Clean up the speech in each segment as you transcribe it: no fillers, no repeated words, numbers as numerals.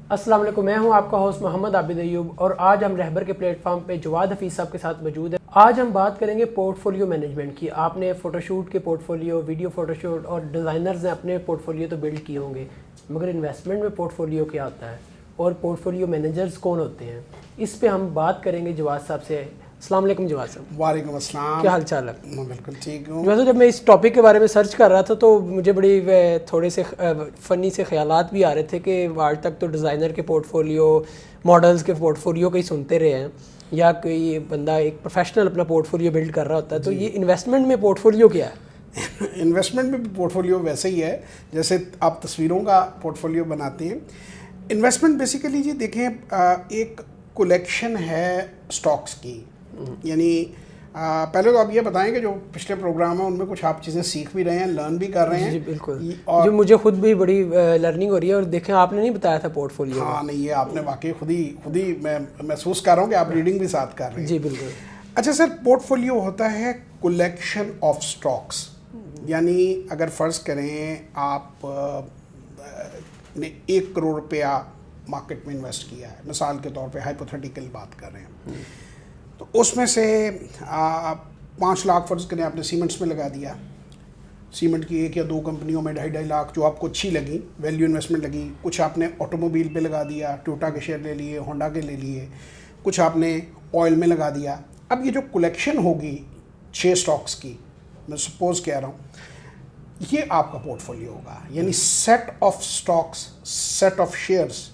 السلام علیکم، میں ہوں آپ کا ہوسٹ محمد عابد ایوب اور آج ہم رہبر کے پلیٹ فارم پہ جواد حفیظ صاحب کے ساتھ موجود ہیں۔ آج ہم بات کریں گے پورٹ فولیو مینجمنٹ کی۔ آپ نے فوٹو شوٹ کے port folio, video photo shoot اور ڈیزائنرز نے اپنے پورٹ فولیو تو بلڈ کیے ہوں گے، مگر انویسٹمنٹ میں پورٹ فولیو کیا ہوتا ہے اور پورٹ فولیو مینیجرز کون ہوتے ہیں، اس پہ ہم بات کریں گے جواد صاحب سے۔ السلام علیکم جواد صاحب۔ وعلیکم السلام، کیا حال چال ہے؟ میں بالکل ٹھیک ہوں۔ جواد صاحب، جب میں اس ٹاپک کے بارے میں سرچ کر رہا تھا تو مجھے بڑی تھوڑے سے فنی سے خیالات بھی آ رہے تھے کہ آج تک تو ڈیزائنر کے پورٹ فولیو، ماڈلز کے پورٹ فولیو کا ہی سنتے رہے ہیں، یا کوئی بندہ ایک پروفیشنل اپنا پورٹ فولیو بلڈ کر رہا ہوتا ہے، تو یہ انویسٹمنٹ میں پورٹ فولیو کیا ہے؟ انویسٹمنٹ میں بھی پورٹ فولیو ویسے ہی ہے جیسے آپ تصویروں کا پورٹ فولیو بناتے ہیں۔ انویسٹمنٹ بیسیکلی جی دیکھیں ایک کولیکشن ہے سٹاکس کی، یعنی پہلے تو آپ یہ بتائیں کہ جو پچھلے پروگرام ہیں ان میں کچھ آپ چیزیں سیکھ بھی رہے ہیں، لرن بھی کر رہے ہیں۔ جی بالکل، جو مجھے خود بھی بڑی لرننگ ہو رہی ہے، اور دیکھیں آپ نے نہیں بتایا تھا پورٹ فولیو۔ ہاں نہیں، یہ آپ نے واقعی خود ہی میں محسوس کر رہا ہوں کہ آپ ریڈنگ بھی ساتھ کر رہے ہیں۔ جی بالکل۔ اچھا سر، پورٹ فولیو ہوتا ہے کولیکشن آف سٹاکس، یعنی اگر فرض کریں آپ نے 1 کروڑ روپیہ مارکیٹ میں انویسٹ کیا ہے، مثال کے طور پہ ہائپوتھیٹیکل بات کر رہے ہیں، تو اس میں سے 5 لاکھ فرض کریں آپ نے سیمنٹس میں لگا دیا۔ سیمنٹ کی 1 یا 2 کمپنیوں میں 2.5 لاکھ جو آپ کو اچھی لگی، ویلیو انویسٹمنٹ لگی۔ کچھ آپ نے آٹو موبائل پہ لگا دیا، ٹوٹا کے شیئر لے لیے، ہونڈا کے لے لیے، کچھ آپ نے آئل میں لگا دیا۔ اب یہ جو کلیکشن ہوگی 6 سٹاکس کی، میں سپوز کہہ رہا ہوں، یہ آپ کا پورٹ فولیو ہوگا، یعنی set of stocks, set of shares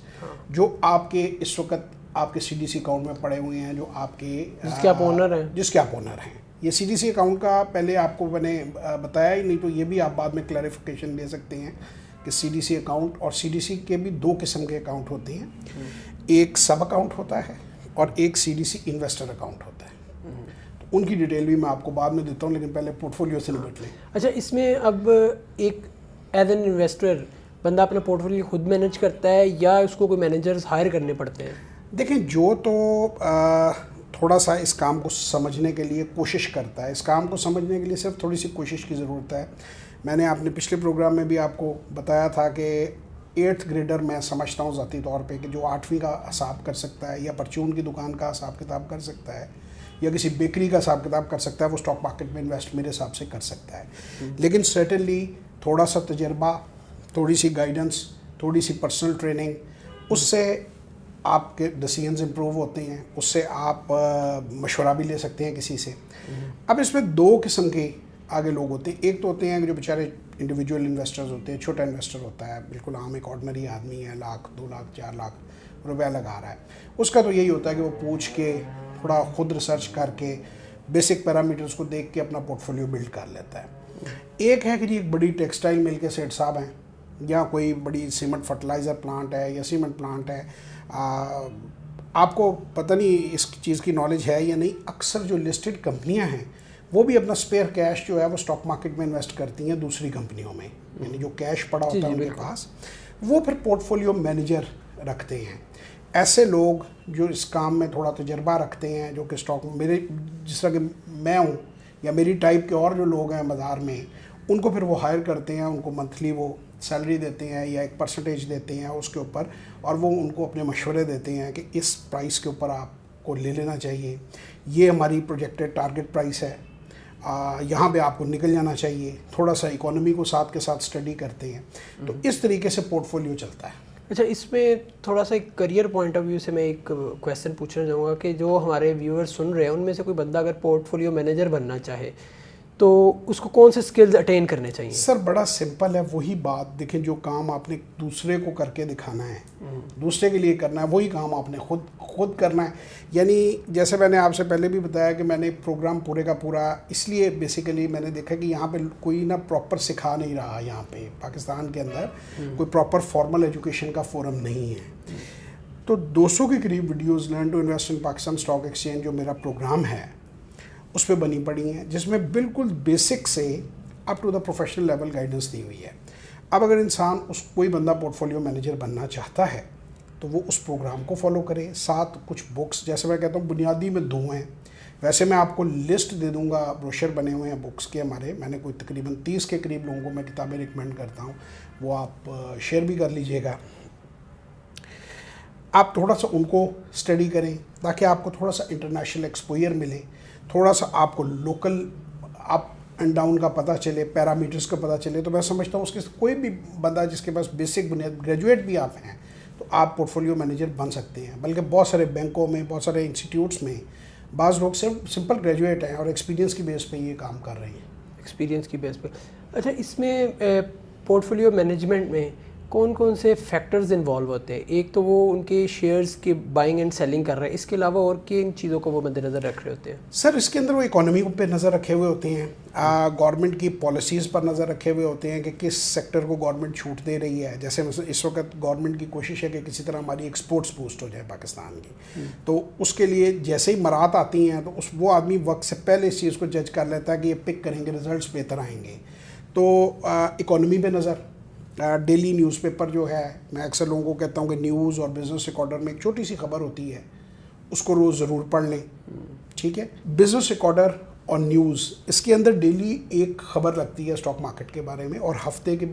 جو آپ کے اس وقت آپ کے سی ڈی سی اکاؤنٹ میں پڑے ہوئے ہیں، جو آپ کے جس کے آپ اونر ہیں۔ یہ سی ڈی سی اکاؤنٹ کا پہلے آپ کو میں نے بتایا ہی نہیں، تو یہ بھی آپ بعد میں کلیریفیکیشن لے سکتے ہیں کہ سی ڈی سی اکاؤنٹ اور سی ڈی سی کے بھی 2 قسم کے اکاؤنٹ ہوتے ہیں، ایک سب اکاؤنٹ ہوتا ہے اور ایک C D C investor account ہوتا ہے۔ تو ان کی ڈیٹیل بھی میں آپ کو بعد میں دیتا ہوں، لیکن پہلے پورٹ فولیو سے نمٹ لیں۔ اچھا، اس میں اب ایک ایز این انویسٹر بندہ اپنا پورٹ فولیو خود مینیج کرتا ہے یا اس کو کوئی مینیجرز ہائر کرنے پڑتے ہیں؟ دیکھیں، جو تو تھوڑا سا اس کام کو سمجھنے کے لیے کوشش کرتا ہے، اس کام کو سمجھنے کے لیے صرف تھوڑی سی کوشش کی ضرورت ہے۔ میں نے اپنے پچھلے پروگرام میں بھی آپ کو بتایا تھا کہ 8th گریڈر میں سمجھتا ہوں ذاتی طور پہ کہ جو 8ویں کا حساب کر سکتا ہے، یا پرچون کی دکان کا حساب کتاب کر سکتا ہے، یا کسی بیکری کا حساب کتاب کر سکتا ہے، وہ اسٹاک مارکیٹ میں انویسٹ میرے حساب سے کر سکتا ہے۔ لیکن سرٹنلی تھوڑا سا تجربہ، تھوڑی سی گائیڈنس، تھوڑی سی پرسنل ٹریننگ، اس سے آپ کے ڈیسیژنز امپروو ہوتے ہیں، اس سے آپ مشورہ بھی لے سکتے ہیں کسی سے۔ اب اس میں 2 قسم کے آگے لوگ ہوتے ہیں۔ ایک تو ہوتے ہیں جو بیچارے انڈیویجول انویسٹرز ہوتے ہیں، چھوٹا انویسٹر ہوتا ہے، بالکل عام ایک آرڈنری آدمی ہے، 1 لاکھ 2 لاکھ 4 لاکھ روپیہ لگا رہا ہے۔ اس کا تو یہی ہوتا ہے کہ وہ پوچھ کے تھوڑا خود ریسرچ کر کے بیسک پیرامیٹرز کو دیکھ کے اپنا پورٹ فولیو بلڈ کر لیتا ہے۔ ایک ہے کہ جی ایک بڑی ٹیکسٹائل مل کے سیٹ صاحب ہیں، یا کوئی بڑی سیمنٹ فرٹیلائزر پلانٹ ہے یا سیمنٹ پلانٹ ہے، آپ کو پتہ نہیں اس چیز کی نالج ہے یا نہیں، اکثر جو لسٹڈ کمپنیاں ہیں وہ بھی اپنا اسپیئر کیش جو ہے وہ اسٹاک مارکیٹ میں انویسٹ کرتی ہیں دوسری کمپنیوں میں، یعنی جو کیش پڑا ہوتا ہے ان کے پاس، وہ پھر پورٹ فولیو مینیجر رکھتے ہیں۔ ایسے لوگ جو اس کام میں تھوڑا تجربہ رکھتے ہیں، جو کہ اسٹاک میرے جس طرح کہ میں ہوں یا میری ٹائپ کے اور جو لوگ ہیں بازار میں، ان کو پھر وہ ہائر کرتے ہیں، ان کو منتھلی وہ سیلری دیتے ہیں یا ایک پرسنٹیج دیتے ہیں اس کے اوپر، اور وہ ان کو اپنے مشورے دیتے ہیں کہ اس پرائس کے اوپر آپ کو لے لینا چاہیے، یہ ہماری پروجیکٹڈ ٹارگٹ پرائس ہے، یہاں پہ آپ کو نکل جانا چاہیے، تھوڑا سا اکانومی کو ساتھ کے ساتھ اسٹڈی کرتے ہیں۔ تو اس طریقے سے پورٹ فولیو چلتا ہے۔ اچھا، اس میں تھوڑا سا ایک کریئر پوائنٹ آف ویو سے میں ایک کویسچن پوچھنا چاہوں گا کہ جو ہمارے ویورز سن رہے ہیں ان میں سے کوئی بندہ اگر پورٹ فولیو مینیجر بننا چاہے تو اس کو کون سے سکلز اٹین کرنے چاہیے؟ سر بڑا سمپل ہے، وہی بات دیکھیں، جو کام آپ نے دوسرے کو کر کے دکھانا ہے، دوسرے کے لیے کرنا ہے، وہی کام آپ نے خود کرنا ہے۔ یعنی جیسے میں نے آپ سے پہلے بھی بتایا کہ میں نے پروگرام پورے کا پورا اس لیے بیسیکلی میں نے دیکھا کہ یہاں پہ کوئی نہ پراپر سکھا نہیں رہا، یہاں پہ پاکستان کے اندر کوئی پراپر فارمل ایجوکیشن کا فورم نہیں ہے۔ تو 200 کے قریب videos learn to invest in Pakistan stock exchange جو میرا پروگرام ہے اس پہ بنی پڑی ہیں، جس میں بالکل بیسک سے up to the professional level guidance دی ہوئی ہے۔ اب اگر انسان کوئی بندہ پورٹ فولیو مینیجر بننا چاہتا ہے تو وہ اس پروگرام کو فالو کرے، ساتھ کچھ بکس، جیسے میں کہتا ہوں بنیادی میں 2 ہیں، ویسے میں آپ کو لسٹ دے دوں گا، بروشر بنے ہوئے ہیں بکس کے ہمارے، میں نے کوئی تقریباً 30 کے قریب لوگوں کو میں کتابیں ریکمینڈ کرتا ہوں، وہ آپ شیئر بھی کر لیجئے گا۔ آپ تھوڑا سا ان کو اسٹڈی کریں تاکہ آپ کو تھوڑا سا انٹرنیشنل ایکسپوئر ملے, تھوڑا سا آپ کو لوکل اپ اینڈ ڈاؤن کا پتہ چلے, پیرامیٹرز کا پتہ چلے. تو میں سمجھتا ہوں اس کے کوئی بھی بندہ جس کے پاس بیسک بنیاد, گریجویٹ بھی آپ ہیں, تو آپ پورٹ فولیو مینیجر بن سکتے ہیں. بلکہ بہت سارے بینکوں میں, بہت سارے انسٹیٹیوٹس میں بعض لوگ صرف سمپل گریجویٹ ہیں اور ایکسپیرینس کی بیس پہ یہ کام کر رہے ہیں. ایکسپیرینس کی بیس پہ. اچھا, اس میں پورٹ فولیو مینجمنٹ میں کون کون سے فیکٹرز انوالو ہوتے ہیں؟ ایک تو وہ ان کے شیئرز کی بائنگ اینڈ سیلنگ کر رہے ہیں, اس کے علاوہ اور کن چیزوں کو وہ مد نظر رکھ رہے ہوتے ہیں؟ سر اس کے اندر وہ اکانومی پہ نظر رکھے ہوئے ہوتے ہیں, گورنمنٹ کی پالیسیز پر نظر رکھے ہوئے ہوتے ہیں کہ کس سیکٹر کو گورنمنٹ چھوٹ دے رہی ہے. جیسے اس وقت گورنمنٹ کی کوشش ہے کہ کسی طرح ہماری ایکسپورٹس بوسٹ ہو جائے پاکستان کی, تو اس کے لیے جیسے ہی مرات آتی ہیں تو وہ آدمی وقت سے پہلے اس چیز کو جج کر لیتا ہے کہ یہ پک کریں گے, رزلٹس بہتر آئیں گے. تو اکانومی پہ نظر, ڈیلی نیوز پیپر جو ہے, میں اکثر لوگوں کو کہتا ہوں کہ نیوز اور بزنس ریکارڈر میں ایک چھوٹی سی خبر ہوتی ہے, اس کو روز ضرور پڑھ لیں. ٹھیک ہے, بزنس ریکارڈر اور نیوز, اس کے اندر ڈیلی ایک خبر لگتی ہے اسٹاک مارکیٹ کے بارے میں, اور ہفتے کے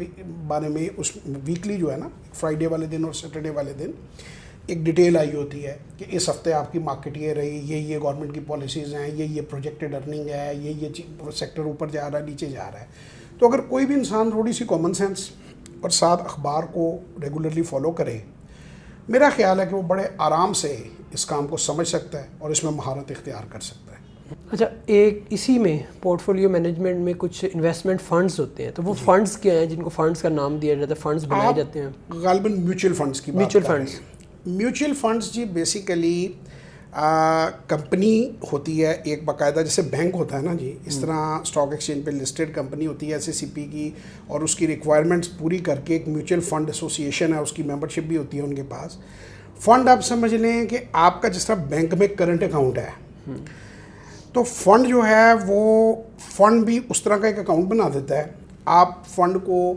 بارے میں اس ویکلی جو ہے نا, فرائیڈے والے دن اور سیٹرڈے والے دن ایک ڈیٹیل آئی ہوتی ہے کہ اس ہفتے آپ کی مارکیٹ یہ رہی, یہ گورنمنٹ کی پالیسیز ہیں, یہ پروجیکٹڈ ارننگ ہے, یہ سیکٹر اوپر جا رہا ہے, نیچے جا رہا ہے. تو اگر کوئی بھی انسان تھوڑی سی کامن سینس اور ساتھ اخبار کو ریگولرلی فالو کرے, میرا خیال ہے کہ وہ بڑے آرام سے اس کام کو سمجھ سکتا ہے اور اس میں مہارت اختیار کر سکتا ہے. اچھا, ایک اسی میں پورٹ فولیو مینجمنٹ میں کچھ انویسٹمنٹ فنڈز ہوتے ہیں, تو وہ فنڈز کیا ہیں جن کو فنڈز کا نام دیا جاتا ہے, فنڈز بنائے جاتے ہیں؟ غالباً میوچل فنڈز کی بات کر رہے ہیں. میوچل فنڈز جی بیسیکلی کمپنی ہوتی ہے ایک باقاعدہ, جیسے بینک ہوتا ہے نا جی, اس طرح اسٹاک ایکسچینج پہ لسٹڈ کمپنی ہوتی ہے SACP کی, اور اس کی ریکوائرمنٹس پوری کر کے ایک میوچل فنڈ ایسوسیشن ہے, اس کی ممبرشپ بھی ہوتی ہے ان کے پاس. فنڈ آپ سمجھ لیں کہ آپ کا جس طرح بینک میں کرنٹ اکاؤنٹ ہے, تو فنڈ جو ہے وہ فنڈ بھی اس طرح کا ایک اکاؤنٹ بنا دیتا ہے. آپ فنڈ کو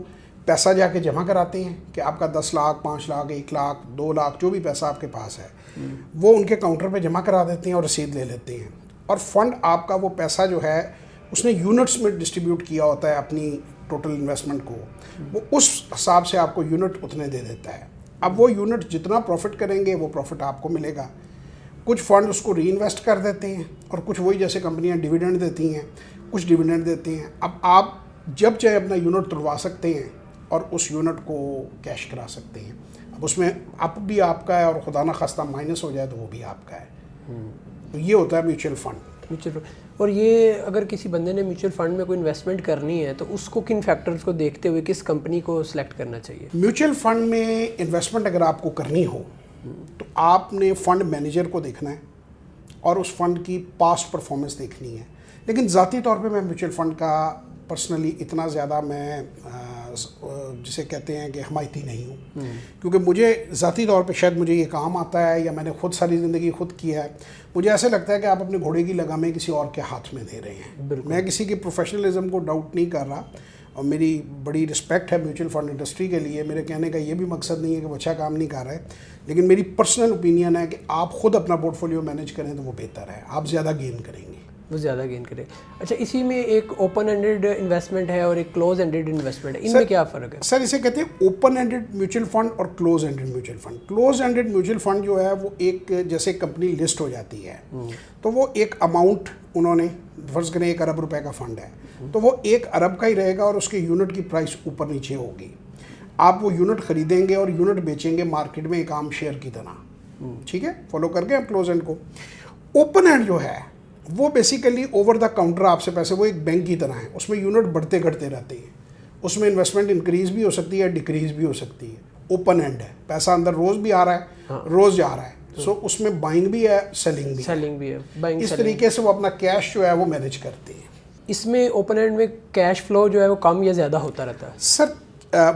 پیسہ جا کے جمع کراتے ہیں کہ آپ کا 10 لاکھ 5 لاکھ 1 لاکھ 2 لاکھ جو بھی پیسہ آپ کے پاس ہے وہ ان کے کاؤنٹر پہ جمع کرا دیتے ہیں اور رسید لے لیتے ہیں. اور فنڈ آپ کا وہ پیسہ جو ہے اس نے یونٹس میں ڈسٹریبیوٹ کیا ہوتا ہے اپنی ٹوٹل انویسٹمنٹ کو, وہ اس حساب سے آپ کو یونٹ اتنے دے دیتا ہے. اب وہ یونٹ جتنا پروفٹ کریں گے وہ پروفٹ آپ کو ملے گا. کچھ فنڈ اس کو ری انویسٹ کر دیتے ہیں, اور کچھ وہی جیسے کمپنیاں ڈیویڈنڈ دیتی ہیں, کچھ ڈیویڈنڈ دیتے ہیں. اب آپ جب چاہے اپنا یونٹ تلوا سکتے ہیں اور اس یونٹ کو کیش کرا سکتے ہیں. اب اس میں اپ بھی آپ کا ہے اور خدا نہ خواستہ مائنس ہو جائے تو وہ بھی آپ کا ہے. تو یہ ہوتا ہے میوچل فنڈ. اور یہ اگر کسی بندے نے میوچل فنڈ میں کوئی انویسٹمنٹ کرنی ہے تو اس کو کن فیکٹرز کو دیکھتے ہوئے کس کمپنی کو سلیکٹ کرنا چاہیے؟ میوچل فنڈ میں انویسٹمنٹ اگر آپ کو کرنی ہو تو آپ نے فنڈ مینیجر کو دیکھنا ہے اور اس فنڈ کی پاسٹ پرفارمنس دیکھنی ہے. لیکن ذاتی طور پہ میں میوچل فنڈ کا پرسنلی اتنا زیادہ میں جسے کہتے ہیں کہ حمایتی نہیں ہوں, کیونکہ مجھے ذاتی طور پہ شاید مجھے یہ کام آتا ہے یا میں نے خود ساری زندگی خود کیا ہے, مجھے ایسے لگتا ہے کہ آپ اپنے گھوڑے کی لگامیں کسی اور کے ہاتھ میں دے رہے ہیں. میں کسی کی پروفیشنلزم کو ڈاؤٹ نہیں کر رہا, اور میری بڑی رسپیکٹ ہے میوچل فنڈ انڈسٹری کے لیے. میرے کہنے کا یہ بھی مقصد نہیں ہے کہ وہ اچھا کام نہیں کر رہے, لیکن میری پرسنل اوپینین ہے کہ آپ خود اپنا پورٹ فولیو مینیج کریں تو وہ بہتر ہے, آپ زیادہ گین کریں گے. وہ زیادہ گین کرے. اچھا, اسی میں ایک اوپن اینڈڈ انویسٹمنٹ ہے اور ایک کلوز اینڈڈ انویسٹمنٹ ہے, ان میں کیا فرق ہے؟ سر اسے کہتے ہیں اوپن اینڈڈ میوچل فنڈ اور close ended mutual fund. Close ended mutual fund جو ہے وہ ایک جیسے کمپنی لسٹ ہو جاتی ہے تو وہ ایک اماؤنٹ انہوں نے فرض کریں 1 ارب روپے کا فنڈ ہے تو وہ 1 ارب کا ہی رہے گا اور اس کے یونٹ کی پرائس اوپر نیچے ہوگی. آپ وہ یونٹ خریدیں گے اور یونٹ بیچیں گے مارکیٹ میں ایک عام شیئر کی طرح. ٹھیک ہے, فالو کر کے کلوز اینڈ کو. اوپن اینڈ جو ہے وہ بیسیکلی اوور دا کاؤنٹر آپ سے پیسے, وہ ایک بینک کی طرح ہے, اس میں یونٹ بڑھتے گھٹتے رہتے ہیں, اس میں انویسٹمنٹ انکریز بھی ہو سکتی ہے ڈیکریز بھی ہو سکتی ہے. اوپن اینڈ ہے, پیسہ اندر روز بھی آ رہا ہے روز جا رہا ہے, سو اس میں بائنگ بھی ہے سیلنگ بھی ہے. اس طریقے سے وہ اپنا کیش جو ہے وہ مینیج کرتے ہیں. اس میں اوپن اینڈ میں کیش فلو جو ہے وہ کم یا زیادہ ہوتا رہتا ہے؟ سر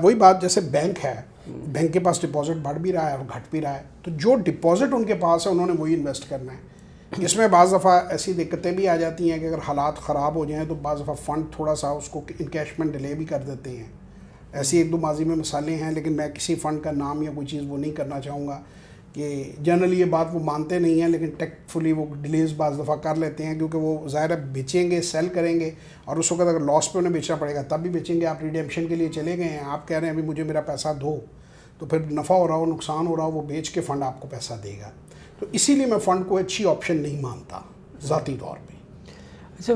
وہی بات, جیسے بینک ہے, بینک کے پاس ڈپازٹ بڑھ بھی رہا ہے اور گھٹ بھی رہا ہے, تو جو ڈپازٹ ان کے پاس ہے انہوں نے وہی انویسٹ کرنا ہے. اس میں بعض دفعہ ایسی دقتیں بھی آ جاتی ہیں کہ اگر حالات خراب ہو جائیں تو بعض دفعہ فنڈ تھوڑا سا اس کو انکیشمنٹ ڈیلے بھی کر دیتے ہیں. ایسی 1-2 ماضی میں مثالیں ہیں, لیکن میں کسی فنڈ کا نام یا کوئی چیز وہ نہیں کرنا چاہوں گا کہ جنرلی یہ بات وہ مانتے نہیں ہیں, لیکن ٹیکٹفلی وہ ڈیلیز بعض دفعہ کر لیتے ہیں, کیونکہ وہ ظاہر ہے بیچیں گے سیل کریں گے اور اس وقت اگر لاس پہ انہیں بیچنا پڑے گا تب بھی بیچیں گے. آپ ریڈیمپشن کے لیے چلے گئے ہیں, آپ کہہ رہے ہیں ابھی مجھے میرا پیسہ دو, تو پھر نفع ہو رہا ہو نقصان ہو رہا ہو وہ بیچ کے فنڈ آپ کو پیسہ دے گا. تو اسی لیے میں فنڈ کو اچھی آپشن نہیں مانتا ذاتی طور پہ. اچھا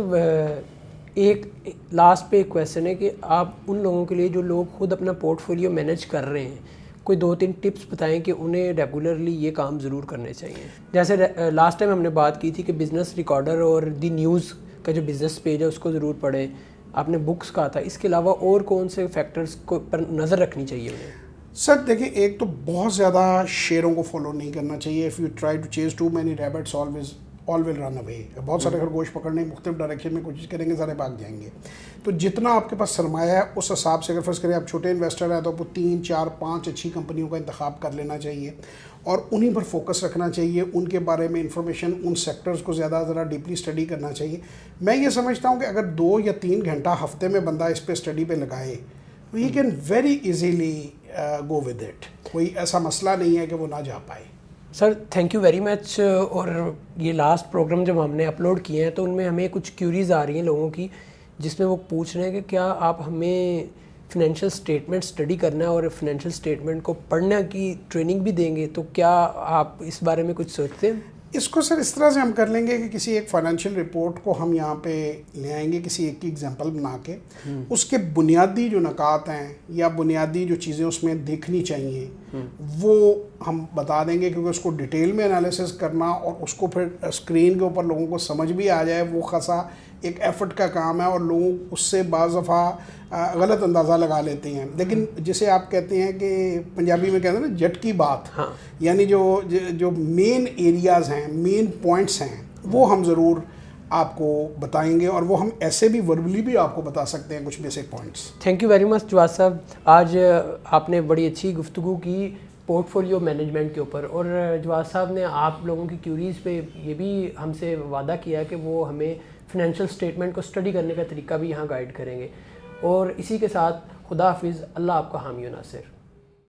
ایک لاسٹ پہ ایک کویسچن ہے کہ آپ ان لوگوں کے لیے جو لوگ خود اپنا پورٹ فولیو مینیج کر رہے ہیں کوئی 2-3 ٹپس بتائیں کہ انہیں ریگولرلی یہ کام ضرور کرنے چاہیے. جیسے لاسٹ ٹائم ہم نے بات کی تھی کہ بزنس ریکارڈر اور دی نیوز کا جو بزنس پیج ہے اس کو ضرور پڑھیں. آپ نے بکس کہا تھا, اس کے علاوہ اور کون سے فیکٹرز کو پر نظر رکھنی چاہیے انہیں؟ سر دیکھیں, ایک تو بہت زیادہ شیروں کو فالو نہیں کرنا چاہیے. اف یو ٹرائی ٹو چیز ٹو مینی ریبٹس آل ول رن اوے. بہت سارے خرگوش پکڑنے مختلف ڈائریکشن میں کوشش کریں گے, سارے بھاگ جائیں گے. تو جتنا آپ کے پاس سرمایہ ہے اس حساب سے اگر فرض کریں آپ چھوٹے انویسٹر ہیں تو آپ کو 3, 4, 5 اچھی کمپنیوں کا انتخاب کر لینا چاہیے اور انہیں پر فوکس رکھنا چاہیے. ان کے بارے میں انفارمیشن, ان سیکٹرز کو زیادہ ذرا ڈیپلی اسٹڈی کرنا چاہیے. میں یہ سمجھتا ہوں کہ اگر 2 یا 3 گھنٹہ ہفتے میں بندہ اس پہ اسٹڈی پہ لگائے we can very easily go with it. کوئی ایسا مسئلہ نہیں ہے کہ وہ نہ جا پائے. سر تھینک یو ویری مچ. اور یہ لاسٹ پروگرام جب ہم نے اپلوڈ کیے ہیں تو ان میں ہمیں کچھ کیوریز آ رہی ہیں لوگوں کی جس میں وہ پوچھ رہے ہیں کہ کیا آپ ہمیں فنینشیل اسٹیٹمنٹ اسٹڈی کرنا ہے اور فنینشیل اسٹیٹمنٹ کو پڑھنے کی ٹریننگ بھی دیں گے, تو کیا آپ اس بارے میں کچھ سوچتے ہیں؟ اس کو سر اس طرح سے ہم کر لیں گے کہ کسی ایک فائنینشیل رپورٹ کو ہم یہاں پہ لے آئیں گے کسی ایک کی ایگزامپل بنا کے. اس کے بنیادی جو نکات ہیں یا بنیادی جو چیزیں اس میں دیکھنی چاہیے وہ ہم بتا دیں گے, کیونکہ اس کو ڈیٹیل میں انالیسس کرنا اور اس کو پھر اسکرین کے اوپر لوگوں کو سمجھ بھی آ جائے وہ خاصا ایک ایفرٹ کا کام ہے اور لوگ اس سے بعض دفعہ غلط اندازہ لگا لیتے ہیں. لیکن جسے آپ کہتے ہیں کہ پنجابی میں کہتے ہیں نا جٹ کی بات, یعنی جو مین ایریاز ہیں, مین پوائنٹس ہیں, وہ ہم ضرور آپ کو بتائیں گے اور وہ ہم ایسے بھی وربلی بھی آپ کو بتا سکتے ہیں کچھ basic points. Thank you very much Jawad صاحب. آج آپ نے بڑی اچھی گفتگو کی پورٹ فولیو مینجمنٹ کے اوپر, اور جواد صاحب نے آپ لوگوں کی کیوریز پہ یہ بھی ہم سے وعدہ کیا کہ وہ ہمیں فنینشیل اسٹیٹمنٹ کو اسٹڈی کرنے کا طریقہ بھی یہاں گائیڈ کریں گے. اور اسی کے ساتھ خدا حافظ, اللہ آپ کا حامی و ناصر.